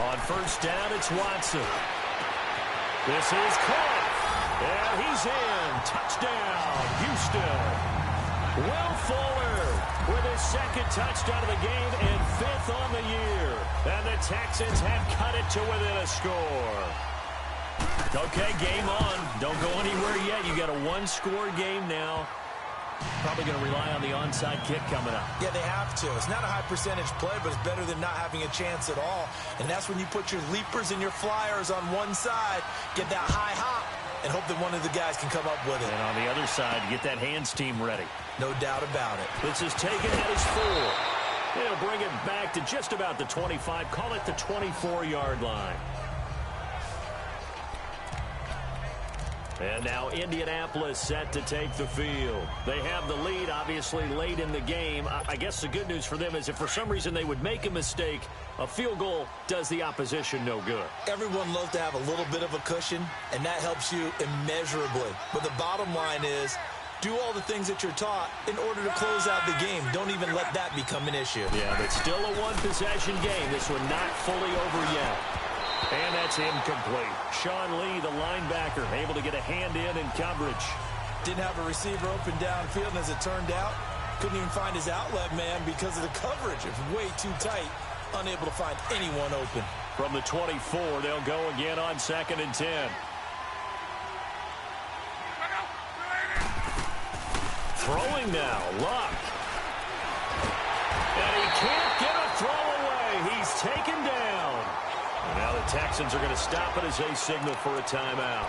On 1st down, it's Watson. This is caught. And he's in. Touchdown, Houston. Will Fuller with his 2nd touchdown of the game and 5th on the year. And the Texans have cut it to within a score. Okay, game on. Don't go anywhere yet. You got a 1-score game now. Probably going to rely on the onside kick coming up. Yeah, they have to. It's not a high percentage play, but it's better than not having a chance at all. And that's when you put your leapers and your flyers on one side, get that high hop, and hope that one of the guys can come up with it. And on the other side, get that hands team ready. No doubt about it. This is taken at his 4. They'll bring it back to just about the 25. Call it the 24-yard line. And now Indianapolis set to take the field. They have the lead, obviously, late in the game. I guess the good news for them is if for some reason they would make a mistake, a field goal does the opposition no good. Everyone loves to have a little bit of a cushion, and that helps you immeasurably. But the bottom line is, do all the things that you're taught in order to close out the game. Don't even let that become an issue. Yeah, but still a one-possession game. This one not fully over yet. And that's incomplete. Sean Lee, the linebacker, able to get a hand in coverage. Didn't have a receiver open downfield, and as it turned out, couldn't even find his outlet man because of the coverage. It's way too tight, unable to find anyone open. From the 24, they'll go again on 2nd and 10. Throwing now, Luck. And he can't get a throw away. He's taken down. And now the Texans are going to stop it as they signal for a timeout.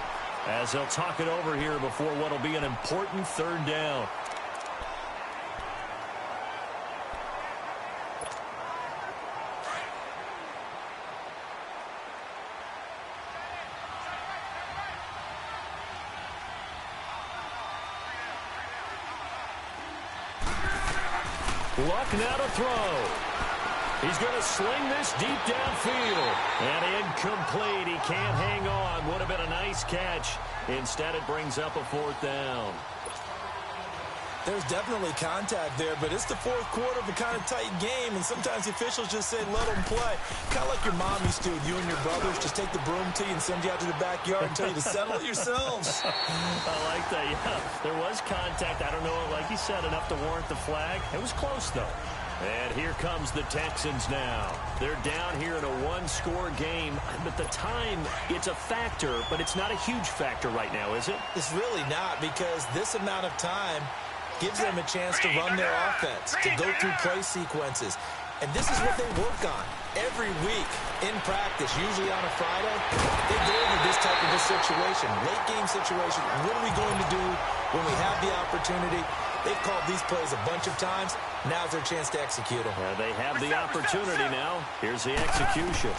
as they'll talk it over here before what will be an important third down. Luck now to throw. He's going to sling this deep downfield. And incomplete. He can't hang on. Would have been a nice catch. Instead, it brings up a fourth down. There's definitely contact there, but it's the fourth quarter of a kind of tight game, and sometimes the officials just say, let them play. Kind of like your mom used to with you and your brothers. Just take the broom to you and send you out to the backyard and tell you to settle it yourselves. I like that, yeah. There was contact. I don't know, like you said, enough to warrant the flag. It was close, though. And here comes the Texans now. They're down here in a one-score game. But the time, it's a factor, but it's not a huge factor right now, is it? It's really not, because this amount of time gives them a chance to run their offense, to go through play sequences. And this is what they work on every week in practice, usually on a Friday. They go over this type of a situation, late game situation. What are we going to do when we have the opportunity? They've called these plays a bunch of times. Now's their chance to execute them. They have the opportunity now. Here's the execution.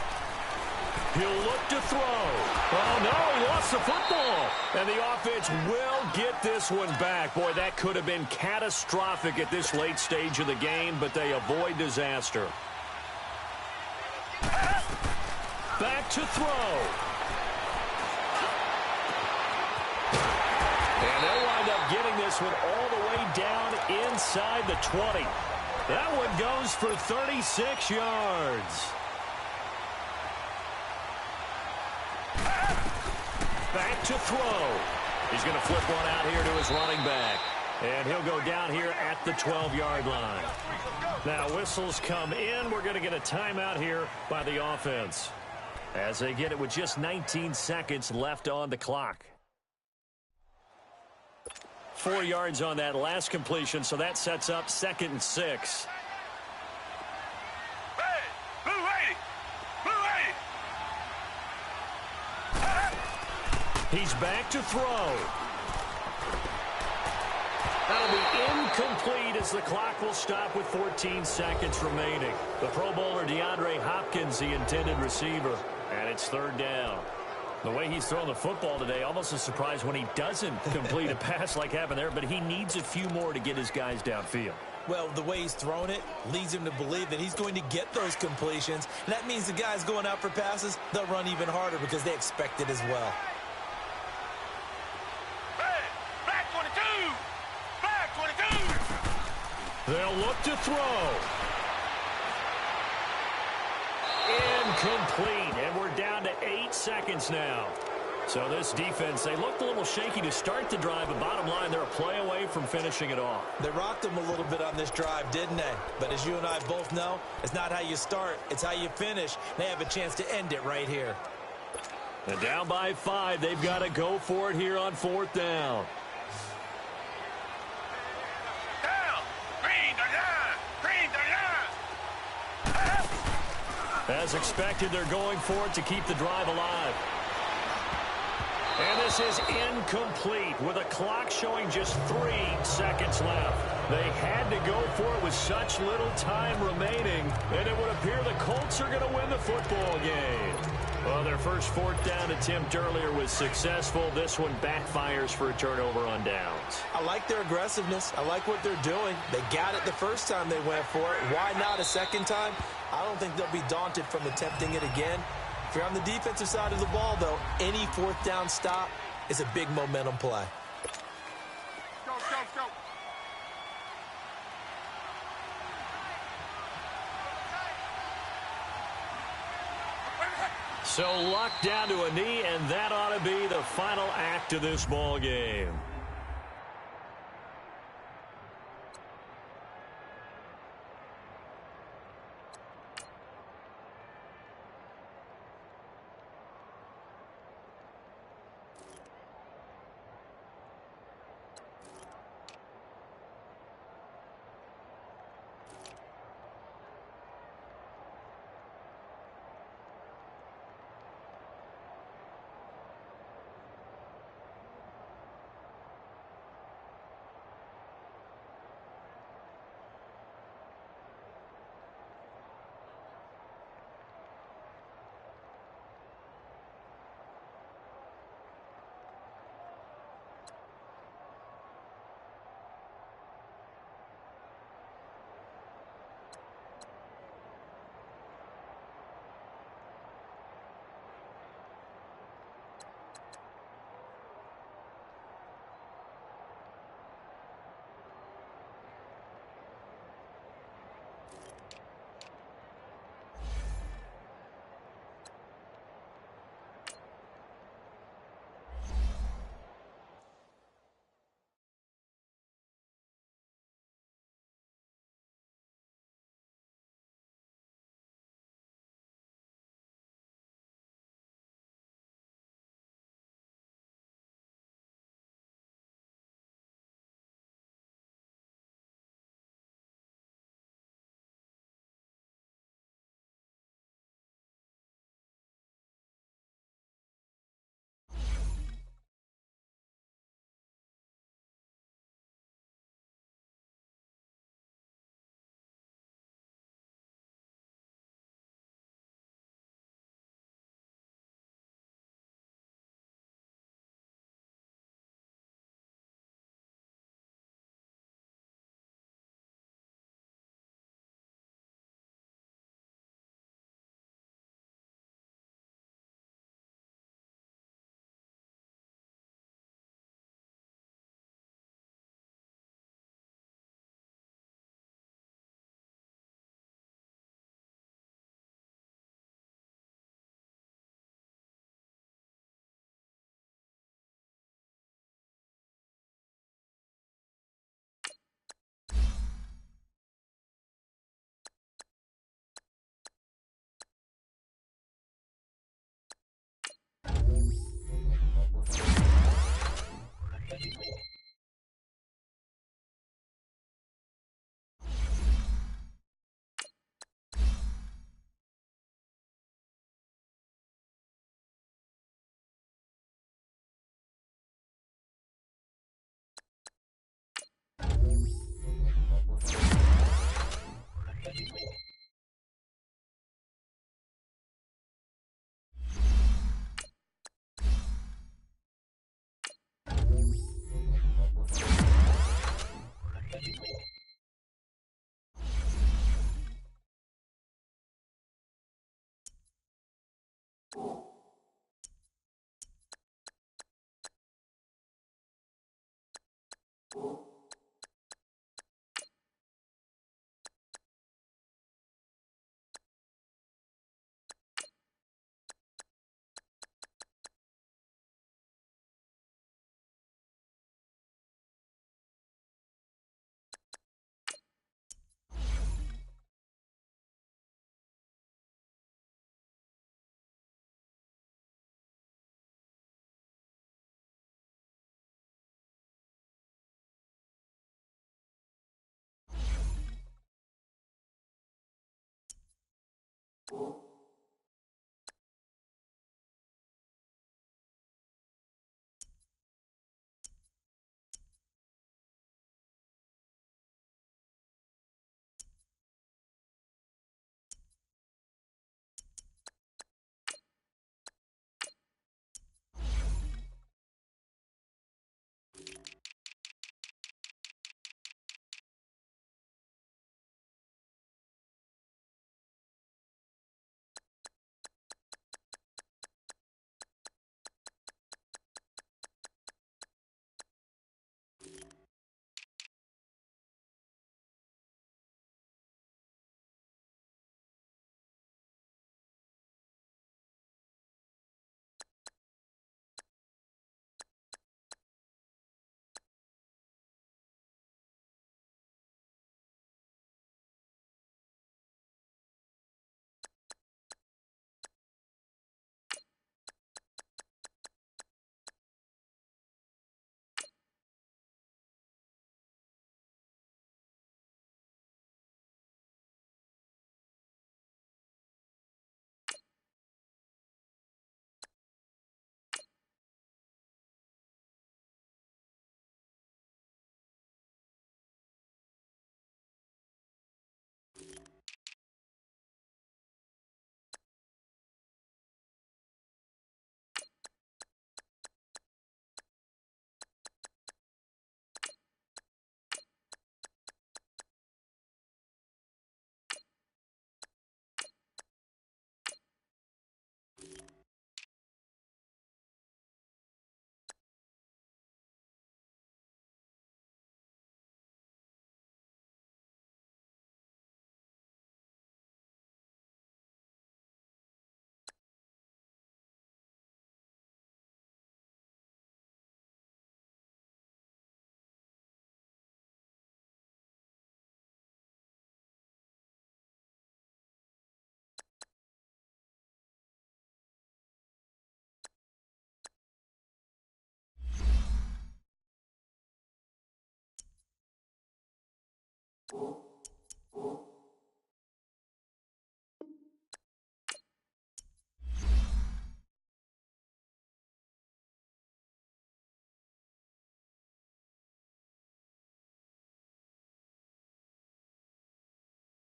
He'll look to throw. Oh, no, he lost the football. And the offense will get this one back. Boy, that could have been catastrophic at this late stage of the game, but they avoid disaster. Back to throw. And they'll wind up getting this one all the way down inside the 20. That one goes for 36 yards. Back to throw. He's going to flip one out here to his running back. And he'll go down here at the 12-yard line. Now, whistles come in. We're going to get a timeout here by the offense, as they get it with just 19 seconds left on the clock. 4 yards on that last completion, so that sets up 2nd and 6. He's back to throw. That'll be incomplete as the clock will stop with 14 seconds remaining. The Pro Bowler DeAndre Hopkins, the intended receiver, and it's 3rd down. The way he's thrown the football today, almost a surprise when he doesn't complete a pass like happened there, but he needs a few more to get his guys downfield. Well, the way he's thrown it leads him to believe that he's going to get those completions. And that means the guys going out for passes, they'll run even harder because they expect it as well. They'll look to throw. Incomplete, and we're down to 8 seconds now. So this defense, they looked a little shaky to start the drive, but bottom line, they're a play away from finishing it off. They rocked them a little bit on this drive, didn't they? But as you and I both know, it's not how you start, it's how you finish. They have a chance to end it right here. And down by 5, they've got to go for it here on 4th down. As expected, they're going for it to keep the drive alive. And this is incomplete with a clock showing just 3 seconds left. They had to go for it with such little time remaining, and it would appear the Colts are going to win the football game. Well, their first 4th down attempt earlier was successful. This one backfires for a turnover on downs. I like their aggressiveness. I like what they're doing. They got it the first time they went for it. Why not a second time? I don't think they'll be daunted from attempting it again. If you're on the defensive side of the ball, though, any 4th down stop is a big momentum play. Go, go, go. So Luck down to a knee, and that ought to be the final act of this ball game.